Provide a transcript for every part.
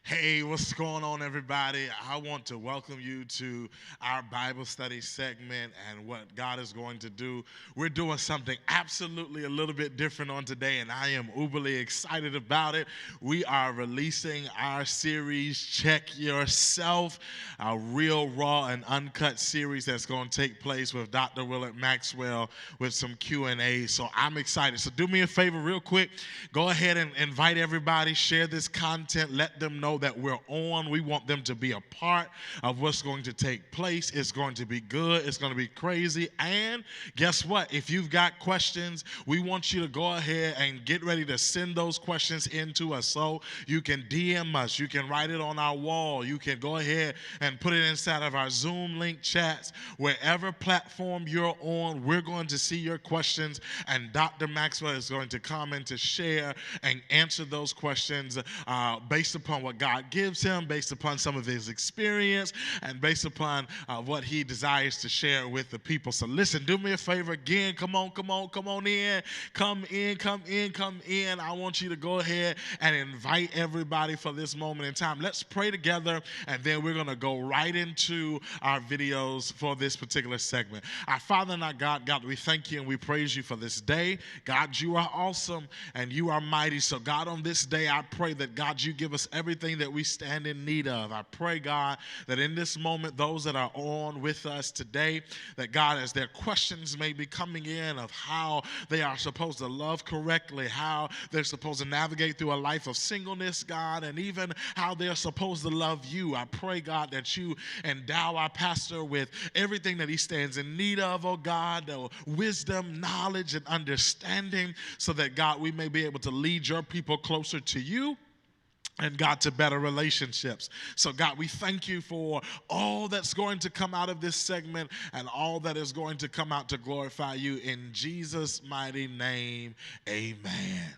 Hey, what's going on, everybody? I want to welcome you to our Bible study segment and what God is going to do. We're doing something absolutely a little bit different on today, and I am uberly excited about it. We are releasing our series, Check Yourself, a real, raw, and uncut series that's going to take place with Dr. Willard Maxwell with some Q&A. So I'm excited. So do me a favor real quick. Go ahead and invite everybody, share this content, let them know that we're on. We want them to be a part of what's going to take place. It's going to be good. It's going to be crazy. And guess what? If you've got questions, we want you to go ahead and get ready to send those questions in to us. So you can DM us. You can write it on our wall. You can go ahead and put it inside of our Zoom link chats. Wherever platform you're on, we're going to see your questions, and Dr. Maxwell is going to come in to share and answer those questions based upon what God gives him, based upon some of his experience, and based upon what he desires to share with the people. So listen, do me a favor again. Come on in. Come in. I want you to go ahead and invite everybody for this moment in time. Let's pray together, and then we're going to go right into our videos for this particular segment. Our Father and our God, we thank you and we praise you for this day. God, you are awesome and you are mighty. So God, on this day, I pray that God, you give us everything that we stand in need of. I pray, God, that in this moment, those that are on with us today, that God, as their questions may be coming in of how they are supposed to love correctly, how they're supposed to navigate through a life of singleness, God, and even how they're supposed to love you. I pray, God, that you endow our pastor with everything that he stands in need of, oh God, wisdom, knowledge, and understanding, so that, God, we may be able to lead your people closer to you and, God, to better relationships. So, God, we thank you for all that's going to come out of this segment and all that is going to come out to glorify you. In Jesus' mighty name, amen.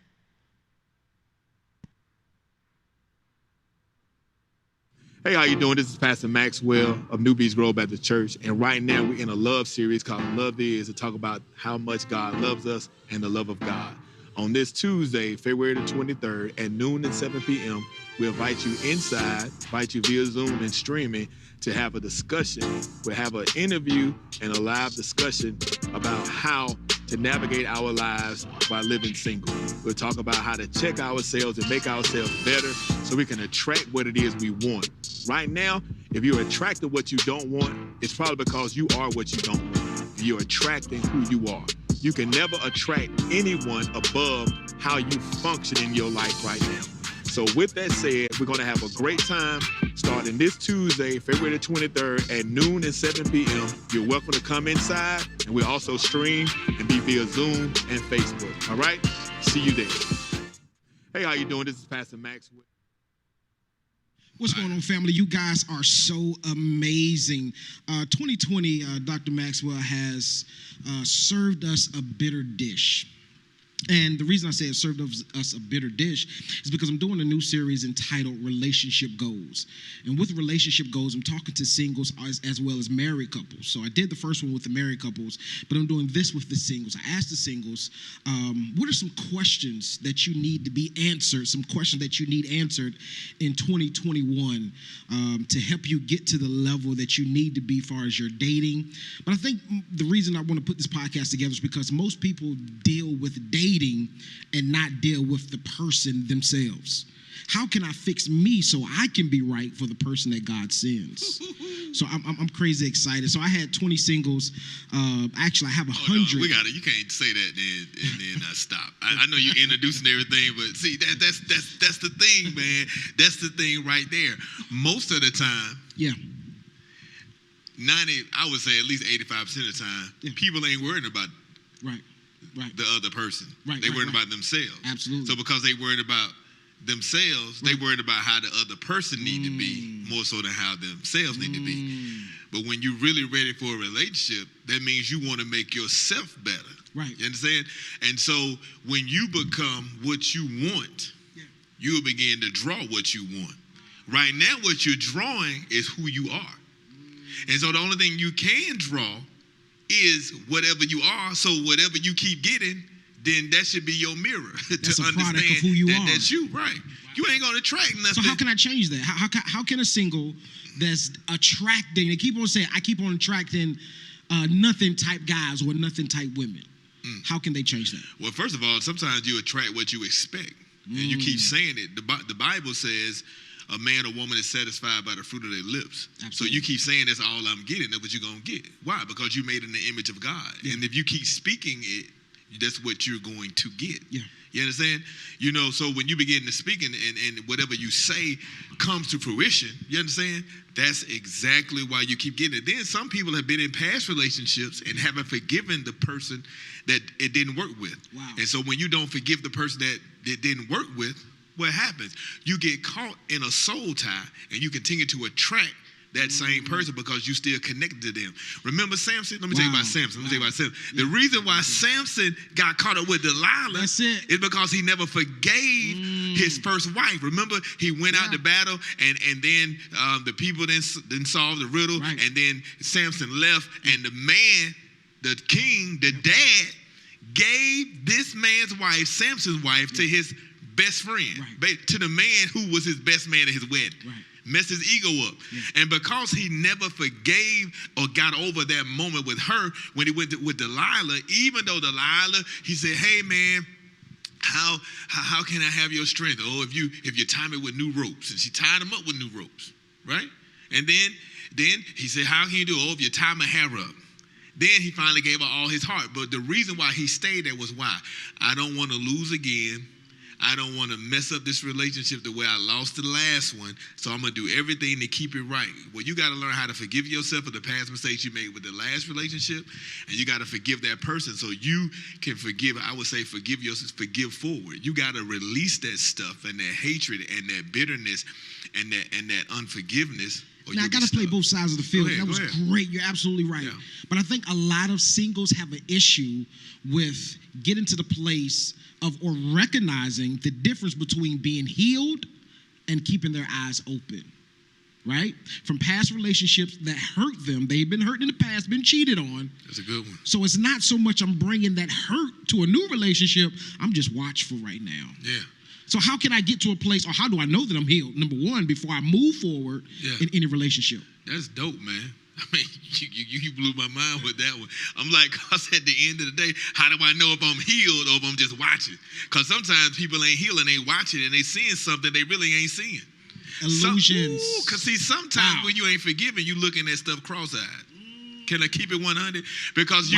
Hey, how you doing? This is Pastor Maxwell of New Beach Grove Baptist Church, and right now we're in a love series called Love Is, to talk about how much God loves us and the love of God. On this Tuesday, February the 23rd at noon and 7 p.m., we invite you inside, invite you via Zoom and streaming to have a discussion. We'll have an interview and a live discussion about how to navigate our lives by living single. We'll talk about how to check ourselves and make ourselves better so we can attract what it is we want. Right now, if you're attracting what you don't want, it's probably because you are what you don't want. You're attracting who you are. You can never attract anyone above how you function in your life right now. So with that said, we're going to have a great time starting this Tuesday, February the 23rd at noon and 7 p.m. You're welcome to come inside, and we'll also stream and be via Zoom and Facebook. All right? See you there. Hey, how you doing? This is Pastor Maxwell. What's going on, family? You guys are so amazing. 2020, Dr. Maxwell has served us a bitter dish. And the reason I say it served us a bitter dish is because I'm doing a new series entitled Relationship Goals. And with Relationship Goals, I'm talking to singles as well as married couples. So I did the first one with the married couples, but I'm doing this with the singles. I asked the singles, what are some questions that you need to be answered, some questions that you need answered in 2021 to help you get to the level that you need to be as far as your dating. But I think the reason I want to put this podcast together is because most people deal with dating and not deal with the person themselves. How can I fix me so I can be right for the person that God sends? So I'm crazy excited. So I had 20 singles. Actually, I have 100. No, we got it. You can't say that and then not stop. I know you're introducing everything, but see that's the thing, man. That's the thing right there. Most of the time, yeah, 90, I would say at least 85% of the time, people ain't worried about right. the other person. Right, they worried about themselves. Absolutely. So because they worried about themselves, they worried about how the other person need to be more so than how themselves need to be. But when you're really ready for a relationship, that means you want to make yourself better. Right. You understand? And so when you become what you want, you'll begin to draw what you want. Right now, what you're drawing is who you are. And so the only thing you can draw is whatever you are. So whatever you keep getting, then that should be your mirror That's to a understand product of who you are. That's you, right? You ain't gonna attract nothing. So how can I change that? How can a single that's attracting, they keep on saying, I keep on attracting nothing type guys or nothing type women. How can they change that? Well, first of all, sometimes you attract what you expect. And you keep saying it. The Bible says a man or woman is satisfied by the fruit of their lips. Absolutely. So you keep saying that's all I'm getting, that's what you're going to get. Why? Because you made in the image of God. Yeah. And if you keep speaking it, that's what you're going to get. Yeah. You understand? You know, so when you begin to speak and whatever you say comes to fruition, you understand? That's exactly why you keep getting it. Then some people have been in past relationships and haven't forgiven the person that it didn't work with. Wow. And so when you don't forgive the person that it didn't work with, what happens? You get caught in a soul tie and you continue to attract that same person because you still connected to them. Remember Samson? Let me tell you about Samson. The reason why Samson got caught up with Delilah is because he never forgave his first wife. Remember, he went out to battle and then the people didn't solve the riddle, and then Samson left, and the man, the king, the dad, gave this man's wife, Samson's wife, to his best friend, to the man who was his best man at his wedding. Messed his ego up. Yeah. And because he never forgave or got over that moment with her when he went with Delilah, even though Delilah, he said, hey man, how can I have your strength? Oh, if you tie me with new ropes. And she tied him up with new ropes, right? And then he said, how can you do it? Oh, if you tie my hair up. Then he finally gave her all his heart. But the reason why he stayed there was why? I don't want to lose again. I don't want to mess up this relationship the way I lost the last one, so I'm going to do everything to keep it right. Well, you got to learn how to forgive yourself for the past mistakes you made with the last relationship, and you got to forgive that person so you can forgive. I would say forgive yourself, forgive forward. You got to release that stuff and that hatred and that bitterness and that unforgiveness. Now, I got to play both sides of the field. That was great. You're absolutely right. Yeah. But I think a lot of singles have an issue with getting to the place of or recognizing the difference between being healed and keeping their eyes open, right? From past relationships that hurt them. They've been hurt in the past, been cheated on. That's a good one. So it's not so much I'm bringing that hurt to a new relationship. I'm just watchful right now. Yeah. So how can I get to a place, or how do I know that I'm healed? Number one, before I move forward in any relationship. That's dope, man. I mean, you blew my mind with that one. I'm like, cause at the end of the day, how do I know if I'm healed or if I'm just watching? Because sometimes people ain't healing, they watching and they seeing something they really ain't seeing. Illusions. Because see, sometimes when you ain't forgiving, you looking at stuff cross-eyed. Can I keep it 100? Because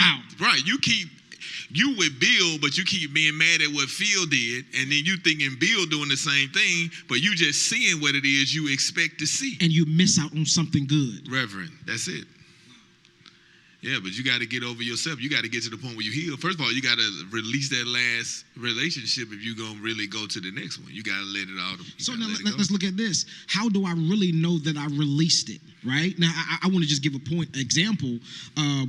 you with Bill, but you keep being mad at what Phil did, and then you thinking Bill doing the same thing, but you just seeing what it is you expect to see. And you miss out on something good. Reverend, that's it. Yeah, but you got to get over yourself. You got to get to the point where you heal. First of all, you got to release that last relationship if you're going to really go to the next one. You got to let it out. So now let's look at this. How do I really know that I released it, right? Now, I want to just give a example.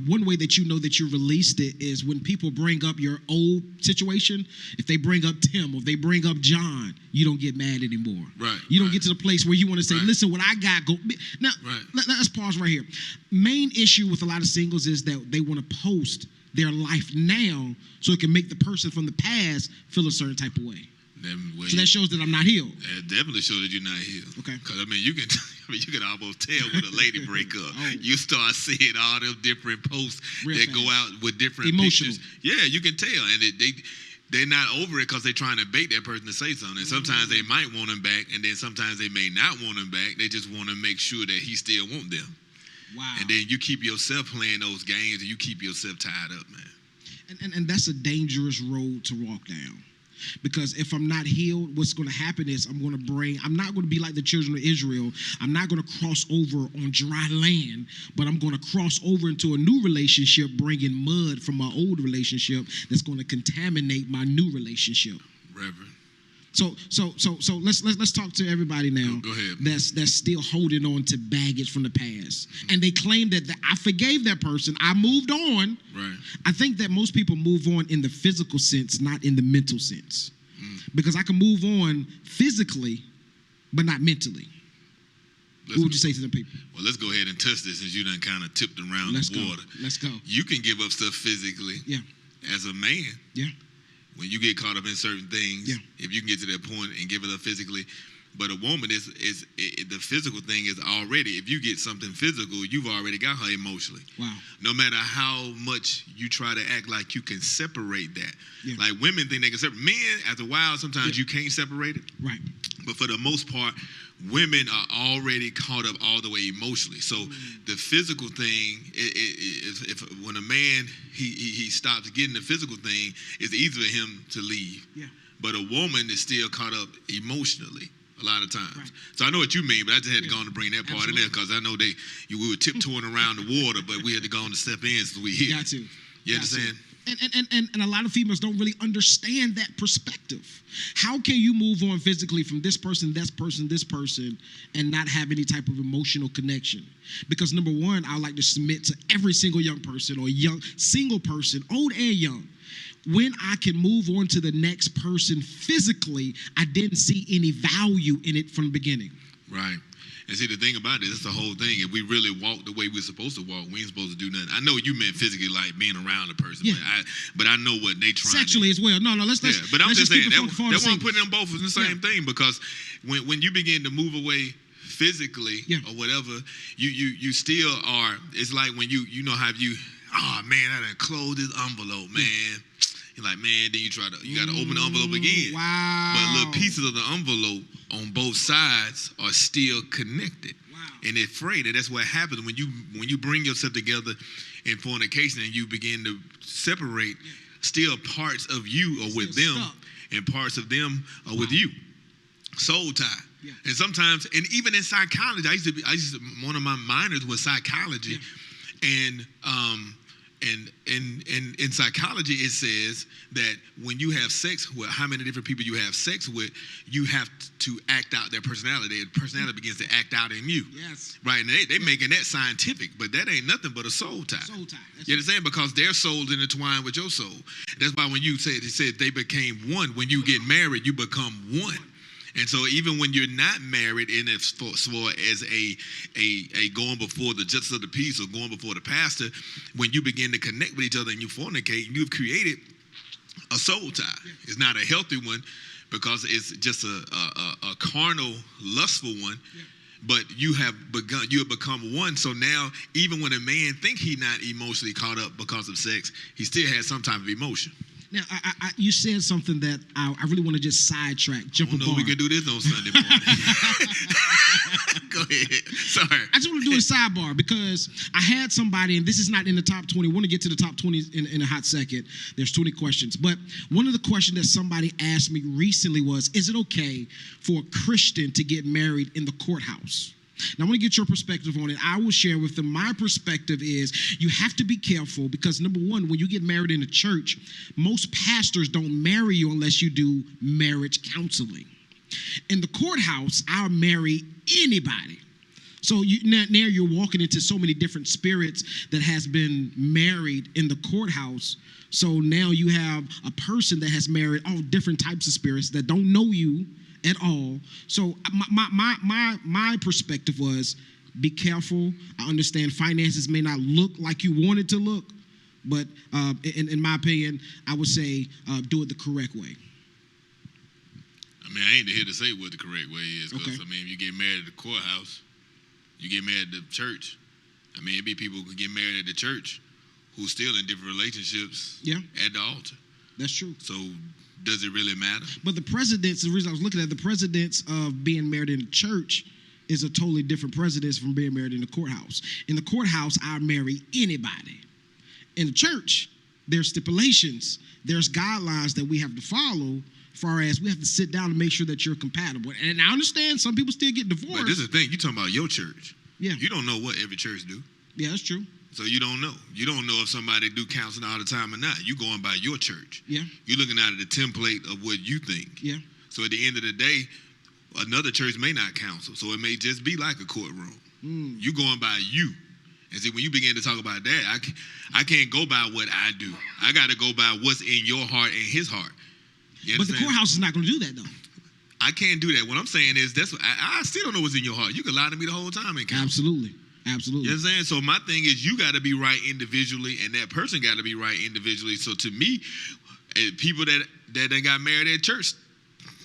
One way that you know that you released it is when people bring up your old situation. If they bring up Tim or if they bring up John, you don't get mad anymore. Right. You don't get to the place where you want to say, listen, what I got, go. Now, let's pause right here. Main issue with a lot of singles is that they want to post their life now so it can make the person from the past feel a certain type of way. So that shows that I'm not healed. That definitely shows that you're not healed. Okay. Because you can almost tell when a lady break up. You start seeing all them different posts go out with different pictures. Yeah, you can tell, and they're not over it because they're trying to bait that person to say something. Sometimes they might want him back, and then sometimes they may not want him back. They just want to make sure that he still want them. Wow. And then you keep yourself playing those games, and you keep yourself tied up, man. And that's a dangerous road to walk down. Because if I'm not healed, what's going to happen is I'm not going to be like the children of Israel. I'm not going to cross over on dry land, but I'm going to cross over into a new relationship, bringing mud from my old relationship that's going to contaminate my new relationship. Reverend. So let's talk to everybody now. Go ahead. That's still holding on to baggage from the past, and they claim that I forgave that person. I moved on. Right. I think that most people move on in the physical sense, not in the mental sense, because I can move on physically, but not mentally. What would you say to them people? Well, let's go ahead and touch this since you done kind of tipped around the water. Let's go. You can give up stuff physically. Yeah. As a man. Yeah. When you get caught up in certain things, if you can get to that point and give it up physically, But a woman is the physical thing is already, if you get something physical, you've already got her emotionally. Wow. No matter how much you try to act like you can separate that. Yeah. Like women think they can separate. Men, after a while, sometimes you can't separate it. Right. But for the most part, women are already caught up all the way emotionally. So the physical thing, if when a man, he stops getting the physical thing, it's easy for him to leave. Yeah. But a woman is still caught up emotionally a lot of times. Right. So I know what you mean, but I just had to go on to bring that part Absolutely. in there because I know we were tiptoeing around the water, but we had to go on to step in so we here. Got to. You Got to. understand? And a lot of females don't really understand that perspective. How can you move on physically from this person, this person, and not have any type of emotional connection? Because number one, I like to submit to every single young person or young single person, old and young. When I can move on to the next person physically, I didn't see any value in it from the beginning. Right. And see, the thing about it, it's the whole thing. If we really walk the way we're supposed to walk, we ain't supposed to do nothing. I know you meant physically, like being around a person, Yeah. but I know what they trying Sexually as well. No, let's Yeah, but I'm let's just keep saying, it that's for the why I'm sake. putting them both in the same thing, because when you begin to move away physically or whatever, you still are, it's like when you know how oh man, I done closed this envelope, man. You're like, man, then you got to open the envelope again. Wow. But little pieces of the envelope on both sides are still connected. Wow. And it's frayed. And that's what happens when you bring yourself together in fornication and you begin to separate. Still parts of you are with them, and parts of them are with you. Soul tie. Yeah. And sometimes, and even in psychology, one of my minors was psychology, and in psychology, it says that when you have sex with how many different people you have sex with, you have to act out their personality. Their personality begins to act out in you. Yes. Right? And they making that scientific, but that ain't nothing but a soul tie. Soul tie. You understand? Because their souls intertwine with your soul. That's why when you said they became one, when you get married, you become one. And so even when you're not married, and as far as a going before the justice of the peace or going before the pastor, when you begin to connect with each other and you fornicate, you've created a soul tie. It's not a healthy one because it's just a carnal, lustful one. But you have become one. So now, even when a man think he's not emotionally caught up because of sex, he still has some type of emotion. Now, you said something that I really want to just sidetrack, jump a bar. We can do this on Sunday morning. Go ahead. Sorry. I just want to do a sidebar because I had somebody, and this is not in the top 20. I want to get to the top 20 in a hot second. There's 20 questions. But one of the questions that somebody asked me recently was, is it okay for a Christian to get married in the courthouse? Now, I want to get your perspective on it. I will share with them. My perspective is you have to be careful because, number one, when you get married in a church, most pastors don't marry you unless you do marriage counseling. In the courthouse, I'll marry anybody. So now you're walking into so many different spirits that has been married in the courthouse. So now you have a person that has married all different types of spirits that don't know you at all. So my perspective was be careful. I understand finances may not look like you want it to look, but in my opinion, I would say do it the correct way. I mean, I ain't here to say what the correct way is because, Okay. I mean, if you get married at the courthouse, you get married at the church. I mean, it'd be people who get married at the church who's still in different relationships at the altar. That's true. So does it really matter? But the reason I was looking at the precedence of being married in the church is a totally different precedence from being married in the courthouse. In the courthouse, I marry anybody. In the church, there's stipulations. There's guidelines that we have to follow as far as we have to sit down and make sure that you're compatible. And I understand some people still get divorced. But this is the thing. You're talking about your church. Yeah. You don't know what every church do. Yeah, that's true. So you don't know. You don't know if somebody do counseling all the time or not. You going by your church. Yeah. You're looking at the template of what you think. Yeah. So at the end of the day, another church may not counsel. So it may just be like a courtroom. You going by you. And see, when you begin to talk about that, I can't go by what I do. I got to go by what's in your heart and his heart. You But the understand? courthouse is not going to do that, though. I can't do that. What I'm saying is I still don't know what's in your heart. You can lie to me the whole time and counsel. Absolutely. Absolutely. You know what I'm saying? So my thing is you got to be right individually, and that person got to be right individually. So to me, people that got married at church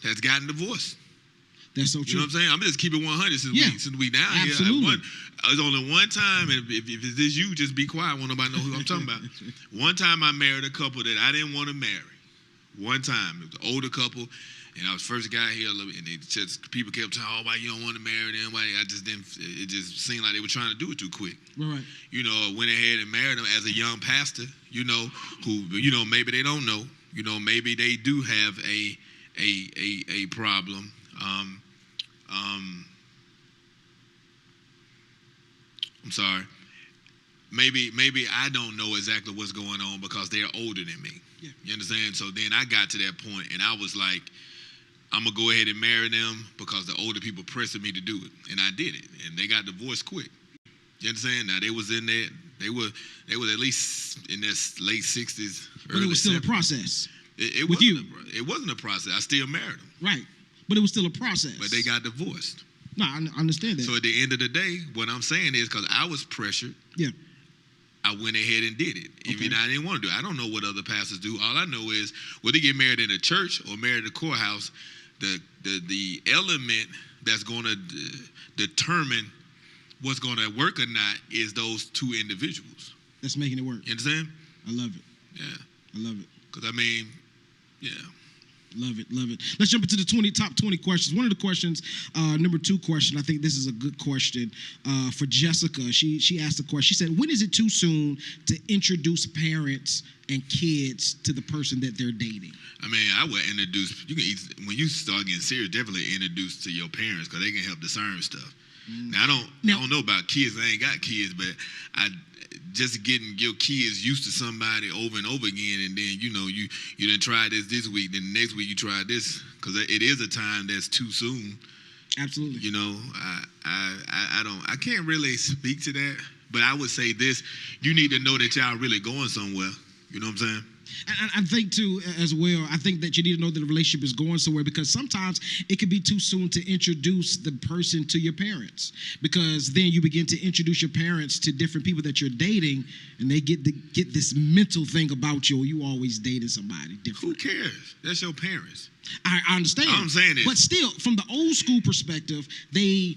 has gotten divorced. That's so You true. know what I'm saying? I'm just keeping 100 since we down Absolutely. here. It was only one time, and if it's this you, just be quiet. Won't nobody know who I'm talking about. One time I married a couple that I didn't want to marry. One time. It was an older couple, and I was first guy here, and people kept telling, oh, why you don't want to marry them? Why? I just didn't, it just seemed like they were trying to do it too quick. Right. You know, I went ahead and married them as a young pastor, you know, who, you know, maybe they don't know. You know, maybe they do have a problem. I'm sorry. Maybe I don't know exactly what's going on because they're older than me. Yeah. You understand? So then I got to that point, and I was like, I'm gonna go ahead and marry them because the older people pressing me to do it, and I did it, and they got divorced quick. You understand? Now they was in there. They were at least in their late 60s. But it was still a process. It with you. It wasn't a process. I still married them. Right. But it was still a process. But they got divorced. No, I understand that. So at the end of the day, what I'm saying is because I was pressured, yeah. I went ahead and did it. Okay. Even I didn't want to do it. I don't know what other pastors do. All I know is whether they get married in a church or married in a courthouse, the element that's going to determine what's going to work or not is those two individuals. That's making it work. You understand? I love it. Yeah. I love it. Because, I mean, yeah. Love it, love it. Let's jump into the top 20 questions. One of the questions, number 2 question, I think this is a good question for Jessica. She asked the question. She said, when is it too soon to introduce parents and kids to the person that they're dating? I mean, I would introduce, when you start getting serious, definitely introduce to your parents because they can help discern stuff. Now, I don't know about kids. I ain't got kids, but just getting your kids used to somebody over and over again, and then you done tried this week, then the next week you try this, because it is a time that's too soon. Absolutely. You know, I can't really speak to that, but I would say this: you need to know that y'all really going somewhere. You know what I'm saying? And I think, too, as well, I think that you need to know that the relationship is going somewhere because sometimes it can be too soon to introduce the person to your parents because then you begin to introduce your parents to different people that you're dating and they get this mental thing about you. You always dated somebody different. Who cares? That's your parents. I understand. All I'm saying is, but still, from the old school perspective, they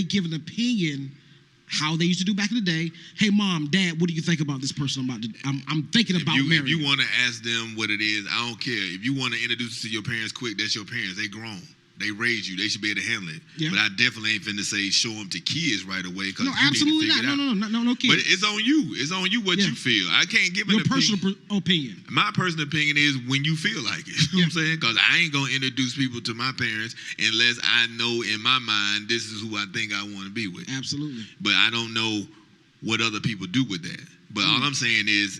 give an opinion how they used to do back in the day. Hey, Mom, Dad, what do you think about this person I'm thinking about marrying? If you want to ask them what it is, I don't care. If you want to introduce it to your parents quick, that's your parents. They grown. They raised you. They should be able to handle it. Yeah. But I definitely ain't finna say show them to kids right away. No, absolutely not. No kids. But it's on you. It's on you what you feel. I can't give your personal opinion. My personal opinion is when you feel like it. You know what I'm saying? Because I ain't going to introduce people to my parents unless I know in my mind this is who I think I want to be with. Absolutely. But I don't know what other people do with that. But all I'm saying is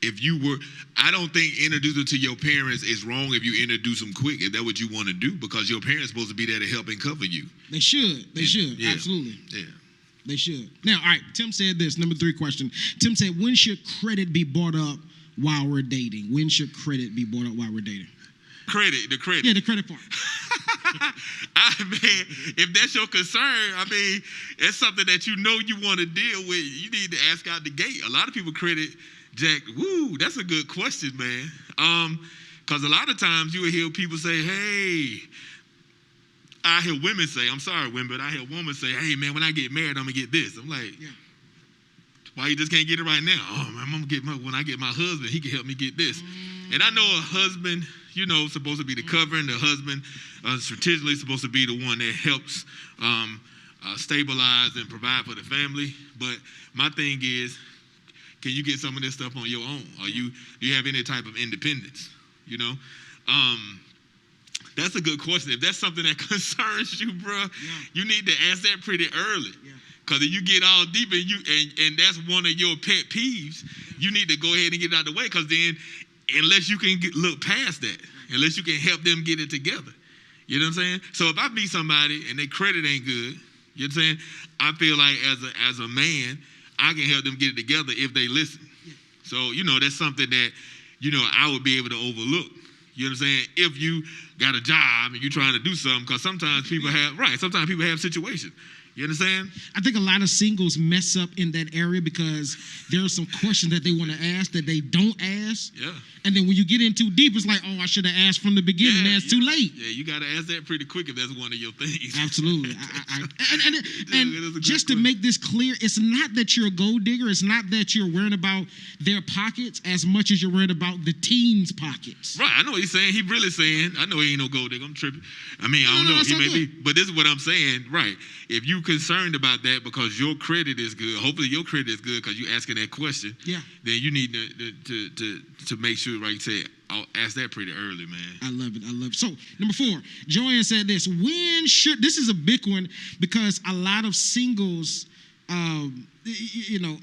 if you were, I don't think introducing to your parents is wrong if you introduce them quick, if that's what you want to do, because your parents are supposed to be there to help and cover you. They should. Yeah. Absolutely. Yeah. They should. Now, all right, Tim said this, number 3 question. Tim said, when should credit be brought up while we're dating? When should credit be brought up while we're dating? The credit. Yeah, the credit part. I mean, if that's your concern, I mean, it's something that you know you want to deal with. You need to ask out the gate. A lot of people credit Jack. Woo, that's a good question, man. Because a lot of times you will hear people say, hey, I hear women say, I'm sorry, women, but I hear women say, hey, man, when I get married, I'm going to get this. I'm like, why you just can't get it right now? Oh, man, I'm going to get when I get my husband, he can help me get this. And I know a husband, supposed to be the covering. The husband strategically supposed to be the one that helps stabilize and provide for the family. But my thing is, can you get some of this stuff on your own? Do you have any type of independence? That's a good question. If that's something that concerns you, bro, you need to ask that pretty early. Because if you get all deep and that's one of your pet peeves, you need to go ahead and get it out of the way. Because then, unless you can look past that, unless you can help them get it together, you know what I'm saying? So if I meet somebody and their credit ain't good, you know what I'm saying? I feel like as a man, I can help them get it together if they listen. So, that's something that, I would be able to overlook. You know what I'm saying? If you got a job and you're trying to do something, because sometimes people have situations. You understand? I think a lot of singles mess up in that area because there are some questions that they want to ask that they don't ask. Yeah. And then when you get in too deep, it's like, oh, I should have asked from the beginning. Yeah, It's too late. Yeah, you got to ask that pretty quick if that's one of your things. Absolutely. And It is a good just to question. make this clear, it's not that you're a gold digger. It's not that you're worrying about their pockets as much as you're worried about the teens' pockets. Right, I know what he's saying. He really saying, I know he ain't no gold digger. I'm tripping. I mean, I don't No, know. that's He all may good. be, but this is what I'm saying. Right. If you concerned about that because your credit is good, hopefully your credit is good because you asking that question. Yeah. Then you need to make sure, like you said, I'll ask that pretty early, man. I love it. So, number 4, Joanne said this. This is a big one because a lot of singles, a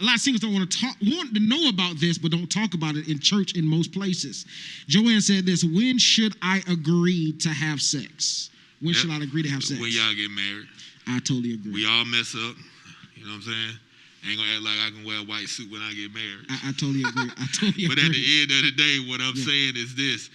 lot of singles don't want to know about this, but don't talk about it in church in most places. Joanne said this. When should I agree to have sex? When should I agree to have sex? When y'all get married. I totally agree. We all mess up. You know what I'm saying? I ain't gonna act like I can wear a white suit when I get married. I totally agree. But at the end of the day, what I'm Yeah. saying is this.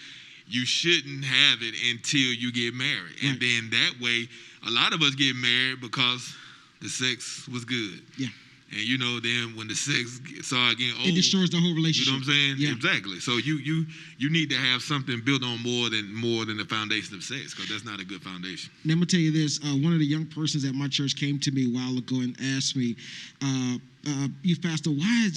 You shouldn't have it until you get married. And Right. then that way, a lot of us get married because the sex was good. Yeah. And then when the sex started getting old, It destroys the whole you relationship. know what I'm saying? Yeah. Exactly. So you need to have something built on more than the foundation of sex, because that's not a good foundation. Now, I'm going to tell you this. One of the young persons at my church came to me a while ago and asked me, Youth Pastor, why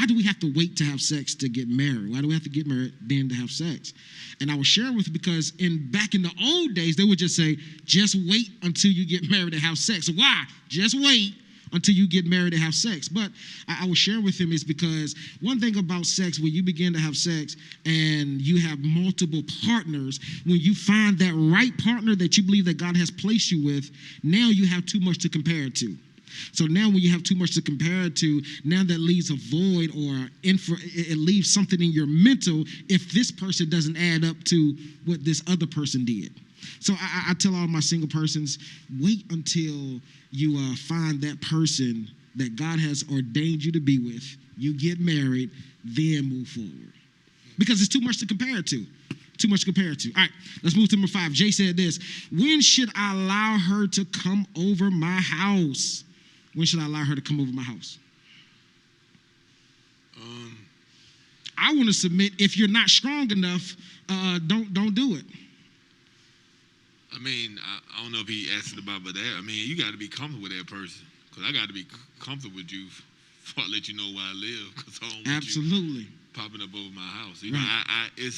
do we have to wait to have sex to get married? Why do we have to get married then to have sex? And I was sharing with you because back in the old days, they would just say, just wait until you get married to have sex. Why? Just wait until you get married to have sex. But I was sharing with him is because one thing about sex, when you begin to have sex and you have multiple partners, when you find that right partner that you believe that God has placed you with, now you have too much to compare it to. So now when you have too much to compare it to, now that leaves a void or it leaves something in your mental if this person doesn't add up to what this other person did. So I tell all my single persons, wait until you find that person that God has ordained you to be with. You get married, then move forward. Because it's too much to compare it to. Too much to compare it to. All right, let's move to number 5. Jay said this. When should I allow her to come over my house? When should I allow her to come over my house? I want to submit, if you're not strong enough, don't do it. I mean, I don't know if he asked about that. I mean, you got to be comfortable with that person, because I got to be comfortable with you before I let you know where I live, because I don't want Absolutely. you popping up over my house. You Right. know,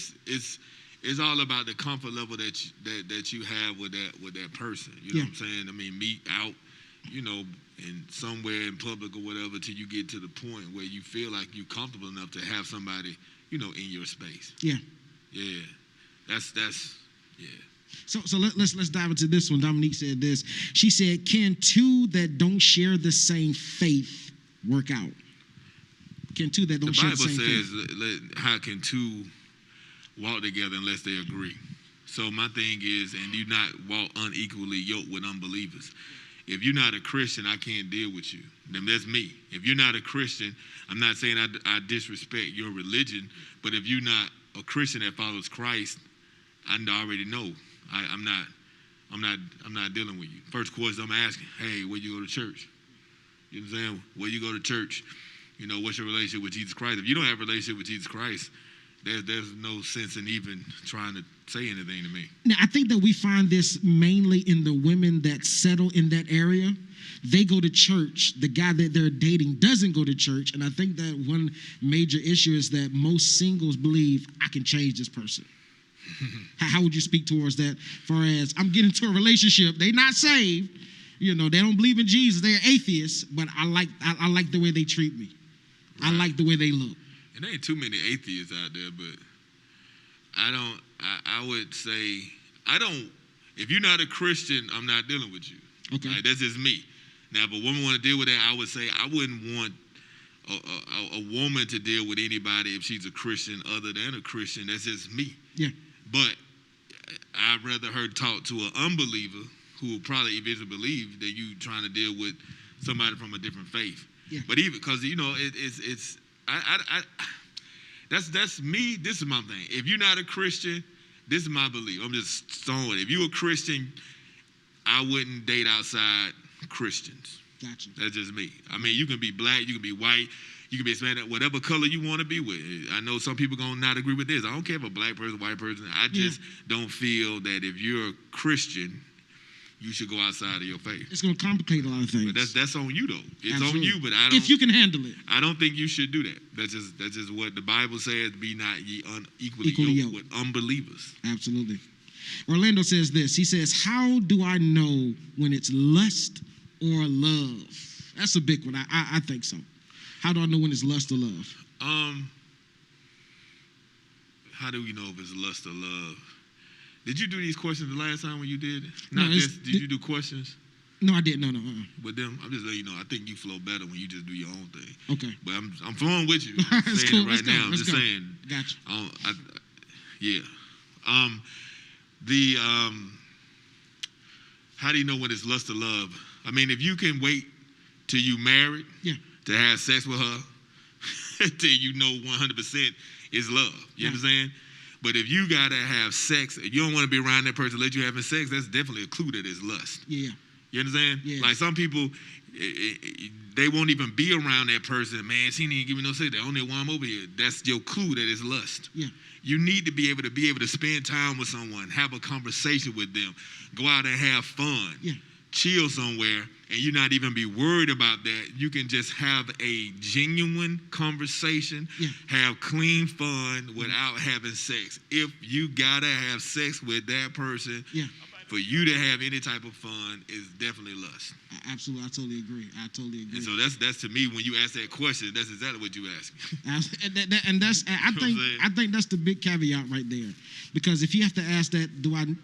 it's all about the comfort level that you have with that person. You know what I'm saying? I mean, meet out, in somewhere in public or whatever, till you get to the point where you feel like you're comfortable enough to have somebody, in your space. Yeah. Yeah. That's yeah. So let's dive into this one. Dominique said this. She said, can two that don't share the same faith work out? Can two that don't share the same faith? The Bible says, how can two walk together unless they agree? So my thing is, and do not walk unequally yoked with unbelievers. If you're not a Christian, I can't deal with you. Then that's me. If you're not a Christian, I'm not saying I disrespect your religion, but if you're not a Christian that follows Christ, I already know. I'm not dealing with you. First question I'm asking, hey, where you go to church? You know what I'm saying? Where you go to church? What's your relationship with Jesus Christ? If you don't have a relationship with Jesus Christ, there's no sense in even trying to say anything to me. Now, I think that we find this mainly in the women that settle in that area. They go to church. The guy that they're dating doesn't go to church. And I think that one major issue is that most singles believe, I can change this person. How would you speak towards that? Far as I'm getting into a relationship, they're not saved. They don't believe in Jesus. They're atheists, but I like the way they treat me. Right. I like the way they look. And there ain't too many atheists out there, but I would say, if you're not a Christian, I'm not dealing with you. Okay. Like, that's just me. Now, if a woman want to deal with that, I would say I wouldn't want a woman to deal with anybody if she's a Christian other than a Christian. That's just me. Yeah. But I'd rather her talk to an unbeliever who will probably eventually believe than you trying to deal with somebody from a different faith. Yeah. But even because that's me. This is my thing. If you're not a Christian, this is my belief. I'm just throwing it. If you're a Christian, I wouldn't date outside Christians. Gotcha. That's just me. I mean, you can be black, you can be white, you can be Hispanic, whatever color you want to be with. I know some people gonna not agree with this. I don't care if a black person, white person. I just don't feel that if you're a Christian, you should go outside of your faith. It's going to complicate a lot of things. But that's on you though. It's Absolutely. on you. But I don't. If you can handle it. I don't think you should do that. That's just what the Bible says. Be not ye unequally yoked with unbelievers. Absolutely. Orlando says this. He says, "How do I know when it's lust or love?" That's a big one. I think so. How do I know when it's lust or love? How do we know if it's lust or love? Did you do these questions the last time when you did it? Did you do questions? No, I didn't. No. With them, I'm just letting you know. I think you flow better when you just do your own thing. Okay. But I'm flowing with you. I'm That's saying cool. it right Let's go. now. I'm Let's just go. saying. Gotcha. How do you know when it's lust or love? I mean, if you can wait till you married to have sex with her, till you know 100% it's love. You understand? But if you gotta have sex, if you don't want to be around that person, let you having sex, that's definitely a clue that it's lust. Yeah. You understand? Yeah. Like some people, they won't even be around that person. Man, she didn't give me no sex. The only one I'm over here. That's your clue that it's lust. Yeah. You need to be able to spend time with someone, have a conversation with them, go out and have fun, chill somewhere, and you not even be worried about that. You can just have a genuine conversation, have clean fun without having sex. If you gotta have sex with that person, for you to have any type of fun is definitely lust. Absolutely, I totally agree. And so that's to me, when you ask that question, that's exactly what you ask. I think that's the big caveat right there, because if you have to ask that,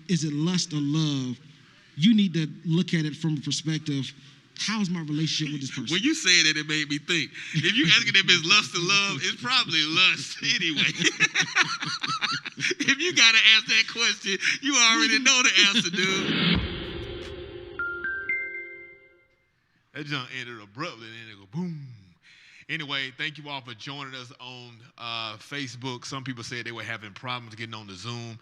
is it lust or love? You need to look at it from a perspective. How's my relationship with this person? When you said that, it made me think. If you asking if it's lust or love, it's probably lust anyway. If you gotta ask that question, you already know the answer, dude. That jump ended abruptly, and then it go boom. Anyway, thank you all for joining us on Facebook. Some people said they were having problems getting on the Zoom.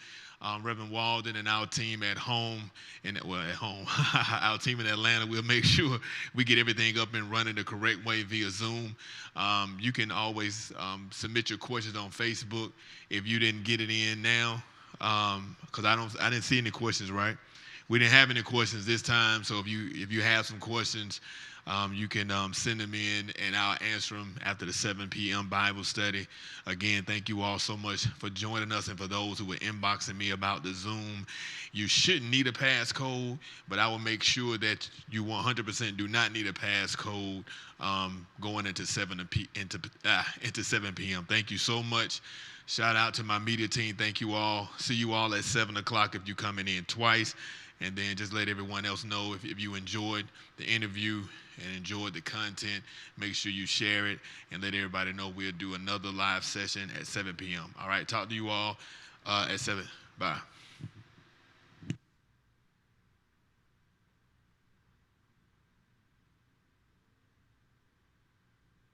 Reverend Walden and our team at home, our team in Atlanta, we'll make sure we get everything up and running the correct way via Zoom. You can always submit your questions on Facebook if you didn't get it in now, because I didn't see any questions, right? We didn't have any questions this time, so if you have some questions, you can send them in, and I'll answer them after the 7 p.m. Bible study. Again, thank you all so much for joining us, and for those who were inboxing me about the Zoom. You shouldn't need a passcode, but I will make sure that you 100% do not need a passcode going into 7 p.m. Thank you so much. Shout out to my media team. Thank you all. See you all at 7 o'clock if you're coming in twice. And then just let everyone else know if you enjoyed the interview and enjoyed the content, make sure you share it and let everybody know we'll do another live session at 7 p.m. All right, talk to you all at 7. Bye.